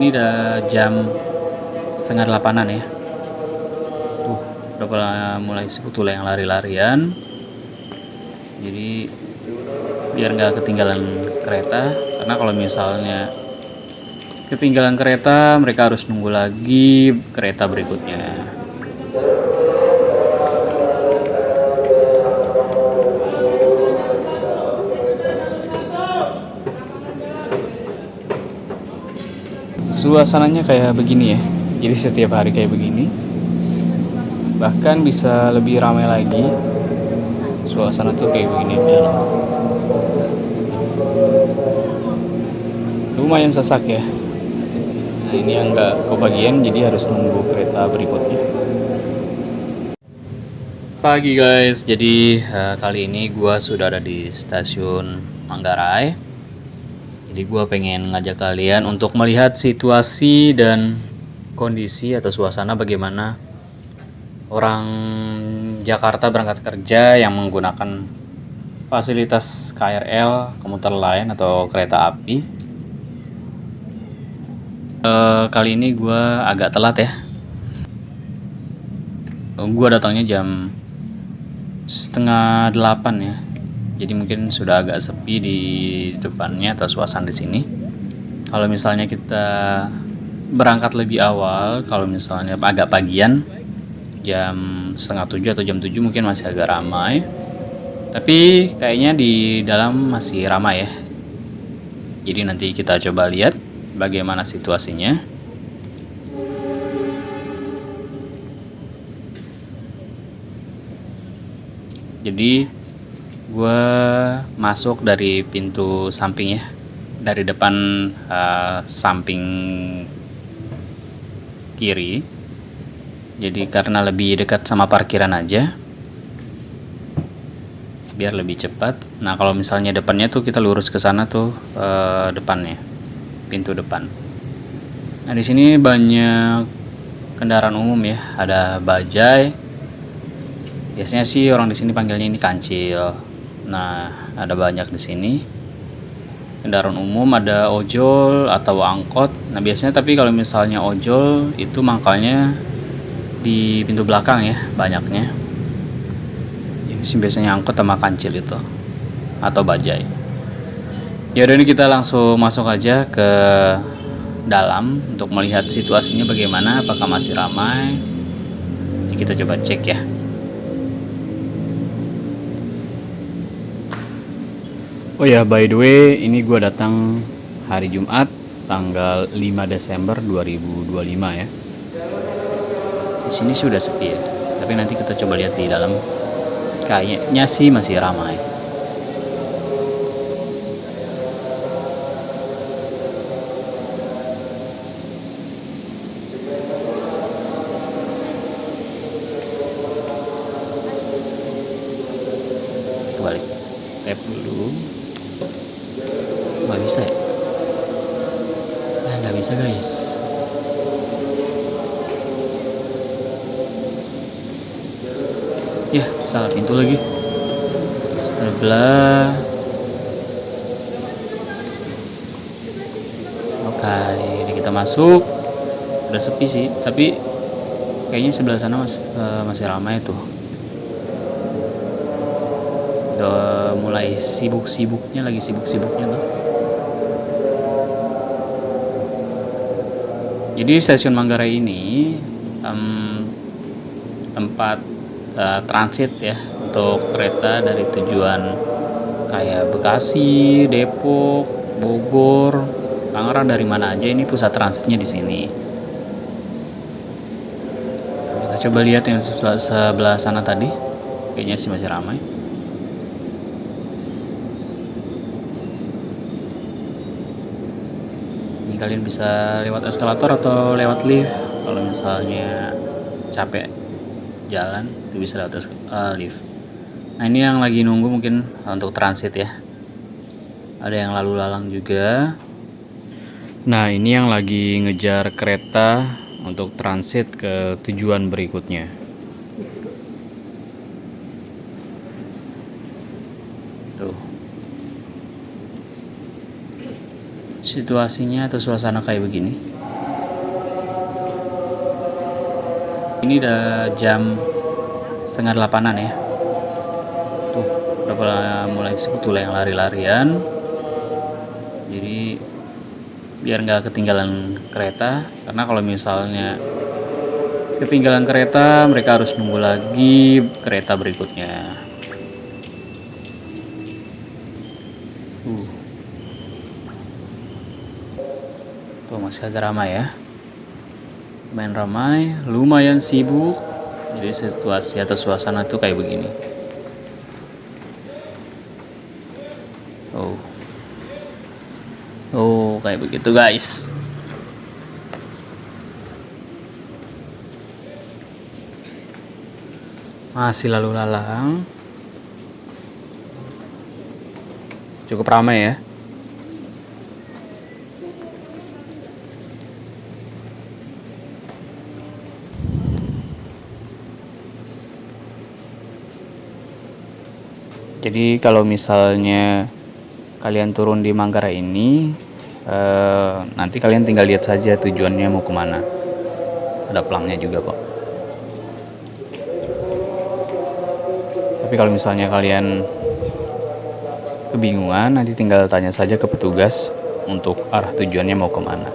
Ini udah jam setengah 8-an ya. Tuh, udah mulai sebetulnya yang lari-larian. Jadi biar nggak ketinggalan kereta, karena kalau misalnya ketinggalan kereta, mereka harus nunggu lagi kereta berikutnya. Suasananya kayak begini ya. Jadi setiap hari kayak begini. Bahkan bisa lebih ramai lagi. Suasana tuh kayak begini di dalam. Lumayan sesak ya. Nah, ini yang nggak kebagian, jadi harus nunggu kereta berikutnya. Pagi guys, jadi kali ini gue sudah ada di stasiun Manggarai. Jadi gue pengen ngajak kalian untuk melihat situasi dan kondisi atau suasana bagaimana orang Jakarta berangkat kerja yang menggunakan fasilitas KRL, komuter lain atau kereta api. Kali ini gue agak telat ya. Gue datangnya jam setengah 8 ya. Jadi mungkin sudah agak sepi di depannya atau suasana di sini. Kalau misalnya kita berangkat lebih awal, kalau misalnya agak pagian, jam setengah 7 atau jam 7 mungkin masih agak ramai. Tapi kayaknya di dalam masih ramai ya. Jadi nanti kita coba lihat bagaimana situasinya. Jadi gue masuk dari pintu samping ya, dari depan samping kiri. Jadi karena lebih dekat sama parkiran aja, biar lebih cepat. Nah kalau misalnya depannya tuh kita lurus ke sana tuh depannya, pintu depan. Nah di sini banyak kendaraan umum ya, ada bajai. Biasanya sih orang di sini panggilnya ini kancil. Nah, ada banyak di sini. Kendaraan umum, ada ojol atau angkot. Nah, biasanya tapi kalau misalnya ojol itu mangkalnya di pintu belakang ya, banyaknya. Ini sih biasanya angkot sama kancil itu atau bajai. Ya udah, ini kita langsung masuk aja ke dalam untuk melihat situasinya bagaimana, apakah masih ramai. Jadi kita coba cek ya. Oh ya, by the way, ini gue datang hari Jumat, tanggal 5 Desember 2025 ya. Di sini sudah sepi ya, tapi nanti kita coba lihat di dalam. Kayaknya sih masih ramai. Kebalik, tap dulu. Nggak bisa ya? Nggak bisa guys. Ya, salah pintu lagi. Sebelah. Oke, ini kita masuk. Udah sepi sih, tapi kayaknya sebelah sana masih ramai tuh. Udah mulai sibuk-sibuknya, lagi sibuk-sibuknya tuh. Jadi stasiun Manggarai ini tempat transit ya untuk kereta dari tujuan kayak Bekasi, Depok, Bogor, Tangerang, dari mana aja ini pusat transitnya di sini. Kita coba lihat yang sebelah sana tadi, kayaknya sih masih ramai. Ini kalian bisa lewat eskalator atau lewat lift. Kalau misalnya capek jalan itu bisa lewat lift. Nah ini yang lagi nunggu mungkin untuk transit ya. Ada yang lalu lalang juga. Nah ini yang lagi ngejar kereta untuk transit ke tujuan berikutnya. Tuh. Situasinya atau suasana kayak begini. Ini udah jam setengah 8-an ya. Tuh udah pada mulai sebetulnya yang lari-larian. Jadi biar nggak ketinggalan kereta, karena kalau misalnya ketinggalan kereta mereka harus nunggu lagi kereta berikutnya. Tuh masih agak ramai ya, lumayan ramai, lumayan sibuk. Jadi situasi atau suasana tuh kayak begini. Oh kayak begitu guys. Masih lalu lalang, cukup ramai ya. Jadi kalau misalnya kalian turun di Manggarai ini, nanti kalian tinggal lihat saja tujuannya mau kemana. Ada pelangnya juga kok. Tapi kalau misalnya kalian kebingungan, nanti tinggal tanya saja ke petugas untuk arah tujuannya mau kemana.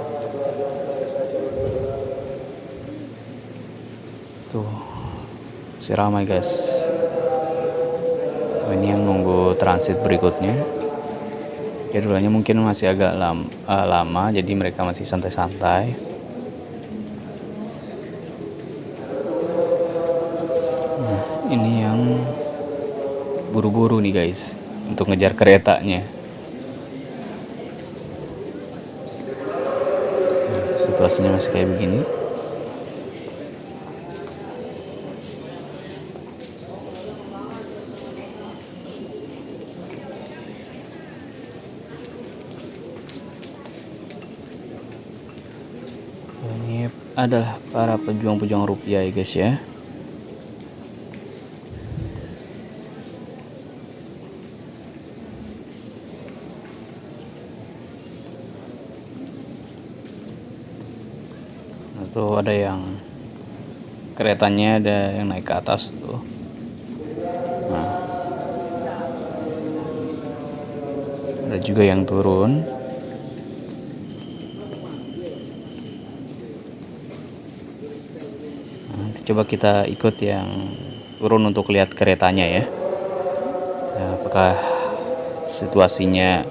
Tuh, masih ramai guys. Ini yang nunggu transit berikutnya. Jadwalnya mungkin masih agak lama, jadi mereka masih santai-santai. Nah, ini yang buru-buru nih guys, untuk ngejar keretanya. Situasinya masih kayak begini. Ini adalah para pejuang-pejuang rupiah ya guys ya. Tuh ada yang keretanya ada yang naik ke atas tuh. Nah, ada juga yang turun. Nah, nanti coba kita ikut yang turun untuk lihat keretanya ya. Nah, apakah situasinya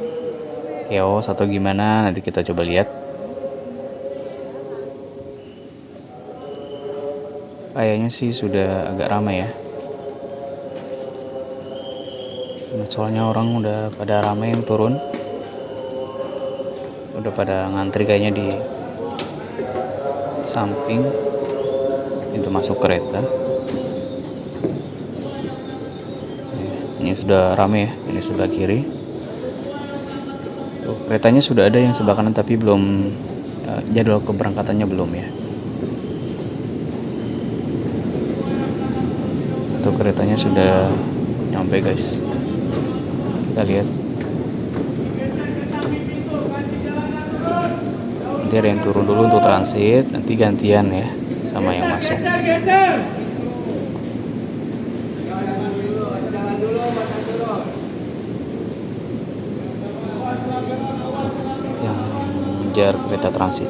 chaos atau gimana, nanti kita coba lihat. Kayaknya sih sudah agak ramai ya. Soalnya orang udah pada ramai yang turun. Udah pada ngantri kayaknya di samping pintu masuk kereta. Ini sudah ramai ya, ini sebelah kiri. Tuh, keretanya sudah ada yang sebelah kanan tapi belum jadwal keberangkatannya belum ya. Tuh keretanya sudah nyampe guys. Kita lihat. Nanti ada yang turun dulu untuk transit, nanti gantian ya sama yang masuk. Yang ngejar kereta transit.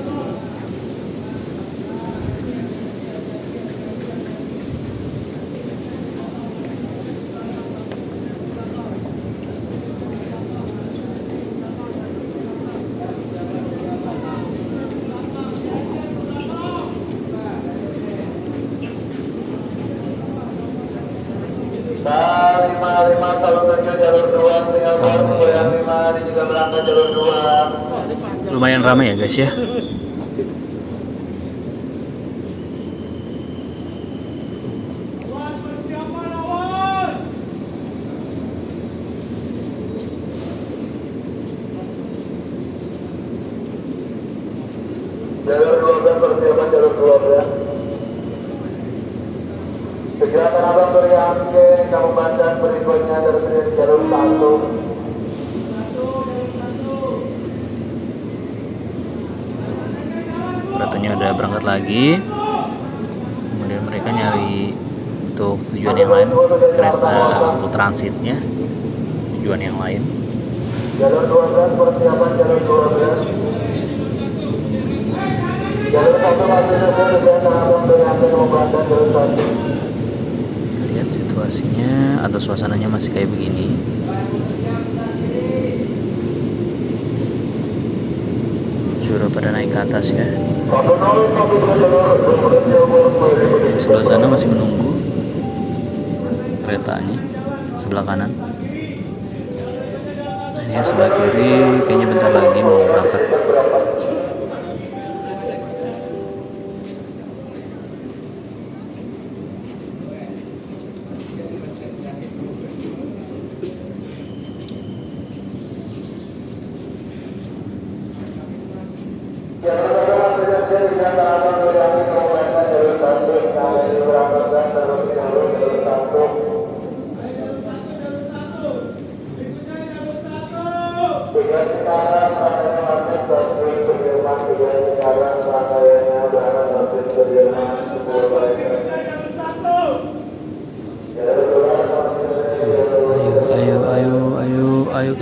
Lima kalau tujuh jalur 2 tinggal tunggu yang 5 ini juga berangkat jalur 2. Lumayan ramai ya guys ya. Jalur 12 persiapan jalur 12. Segera Tanah Beriam ke Kabupaten berikutnya dari jalur 1. Keretanya udah berangkat lagi. Kemudian mereka nyari untuk tujuan yang lain, kereta untuk transitnya tujuan yang lain. Jalur 12 persiapan jalur 12. Jalur 1 masih saja dengan tahapan berakhir membantu jalur 1. Lihat situasinya atau suasananya masih kayak begini. Sudah pada naik ke atas ya. Di sebelah sana masih menunggu keretanya, sebelah kanan. Nah, ini sebelah kiri kayaknya bentar lagi mau berangkat.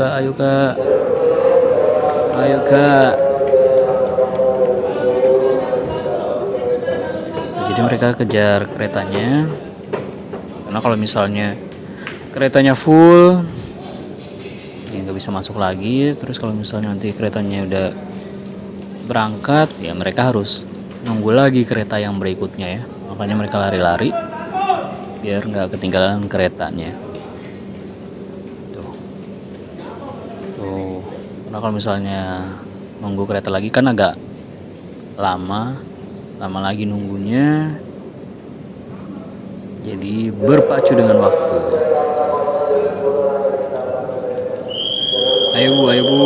Ayo kak. Jadi mereka kejar keretanya, karena kalau misalnya keretanya full ya nggak bisa masuk lagi. Terus kalau misalnya nanti keretanya udah berangkat ya mereka harus nunggu lagi kereta yang berikutnya ya. Makanya mereka lari-lari biar nggak ketinggalan keretanya. Karena kalau misalnya nunggu kereta lagi kan agak lama lagi nunggunya, jadi berpacu dengan waktu. Ayo bu.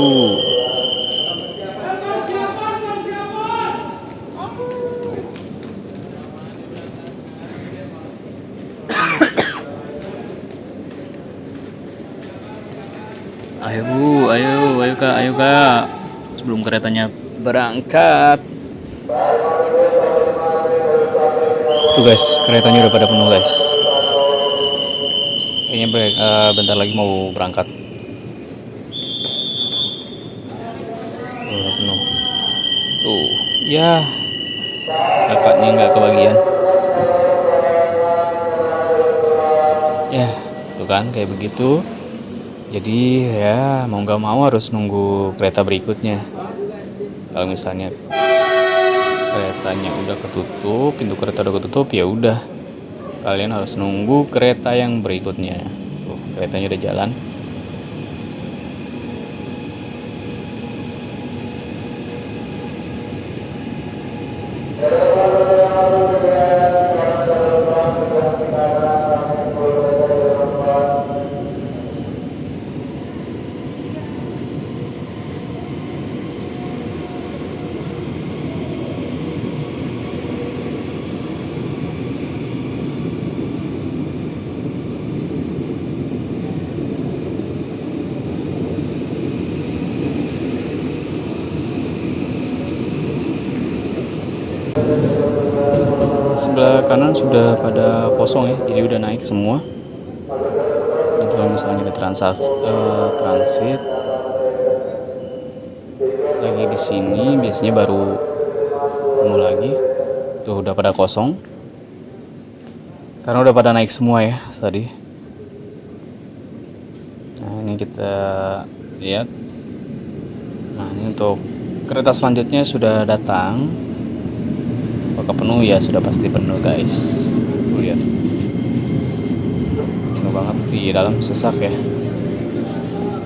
Ayo kak, sebelum keretanya berangkat. Tuh guys, keretanya udah pada penuh guys. Kayaknya bentar lagi mau berangkat. Udah penuh. Tuh, ya kakaknya nggak kebagian. Ya, tuh kan kayak begitu. Jadi ya mau nggak mau harus nunggu kereta berikutnya. Kalau misalnya keretanya udah ketutup, pintu kereta udah ketutup, ya udah kalian harus nunggu kereta yang berikutnya. Tuh, keretanya udah jalan. Sebelah kanan sudah pada kosong ya, jadi udah naik semua. Nanti kalau misalnya ada transit lagi di sini, biasanya baru penuh lagi. Tuh udah pada kosong, karena udah pada naik semua ya tadi. Nah ini kita lihat. Nah ini untuk kereta selanjutnya sudah datang. Apakah penuh? Ya sudah pasti penuh guys. Tuh lihat, penuh banget di dalam, sesak ya.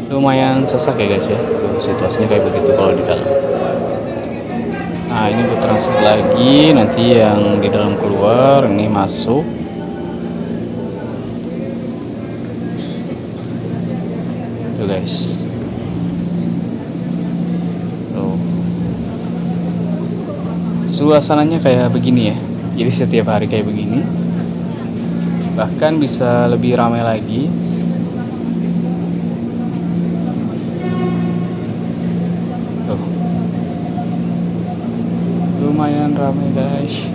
Lumayan sesak ya guys ya. Tuh, situasinya kayak begitu kalau di dalam. Nah ini untuk transit lagi, nanti yang di dalam keluar, ini masuk. Tuh guys. Suasananya kayak begini ya. Jadi setiap hari kayak begini. Bahkan bisa lebih ramai lagi. Tuh. Lumayan ramai guys.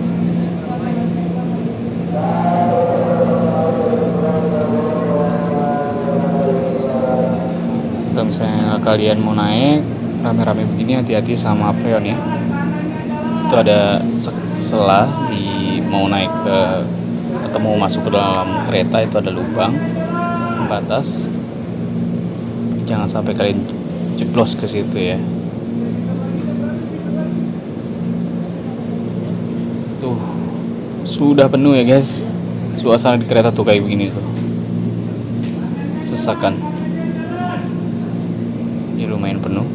Kalau misalnya kalian mau naik rame-rame begini, hati-hati sama preon ya. Itu ada selah di mau naik ke atau mau masuk ke dalam kereta, itu ada lubang pembatas. Jangan sampai kalian jeblos ke situ ya. Tuh sudah penuh ya guys. Suasana di kereta tuh kayak begini tuh. Sesak kan? Ya lumayan penuh.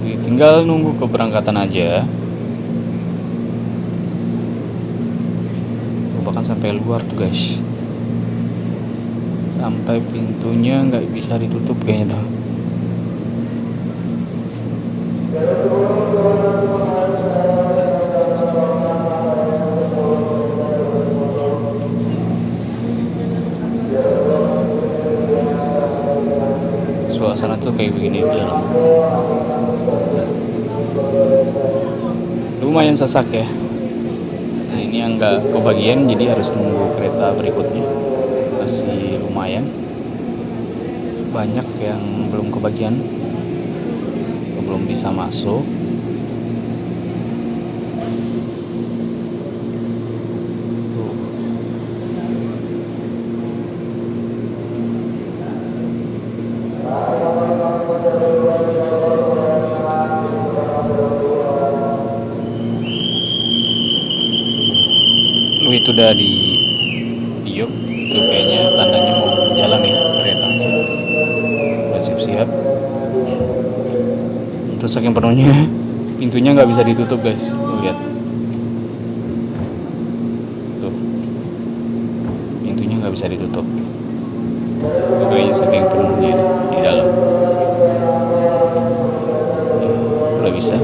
Jadi tinggal nunggu keberangkatan aja. Bahkan sampai luar tuh guys. Sampai pintunya nggak bisa ditutup kayaknya tuh. Suasana tuh kayak begini di dalam. Lumayan sesak ya. Nah ini yang nggak kebagian, jadi harus nunggu kereta berikutnya. Masih lumayan banyak yang belum kebagian, belum bisa masuk. Lu itu udah di tiup itu, kayaknya tandanya mau jalan ya keretanya. Udah siap-siap. Terus saking penuhnya pintunya nggak bisa ditutup guys. Tuh lihat. Tuh. Pintunya nggak bisa ditutup. Itu kayaknya saking penuhnya di dalam. Ya, udah bisa.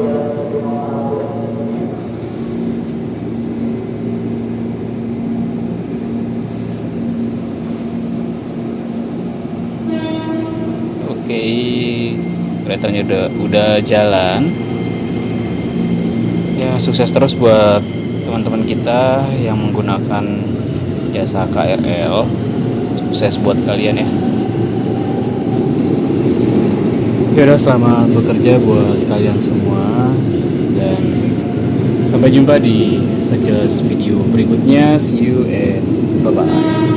Oke, keretanya udah jalan. Ya sukses terus buat teman-teman kita yang menggunakan jasa KRL. Sukses buat kalian ya. Yaudah, selamat bekerja buat kalian semua, dan sampai jumpa di sejelas video berikutnya. See you and bye bye.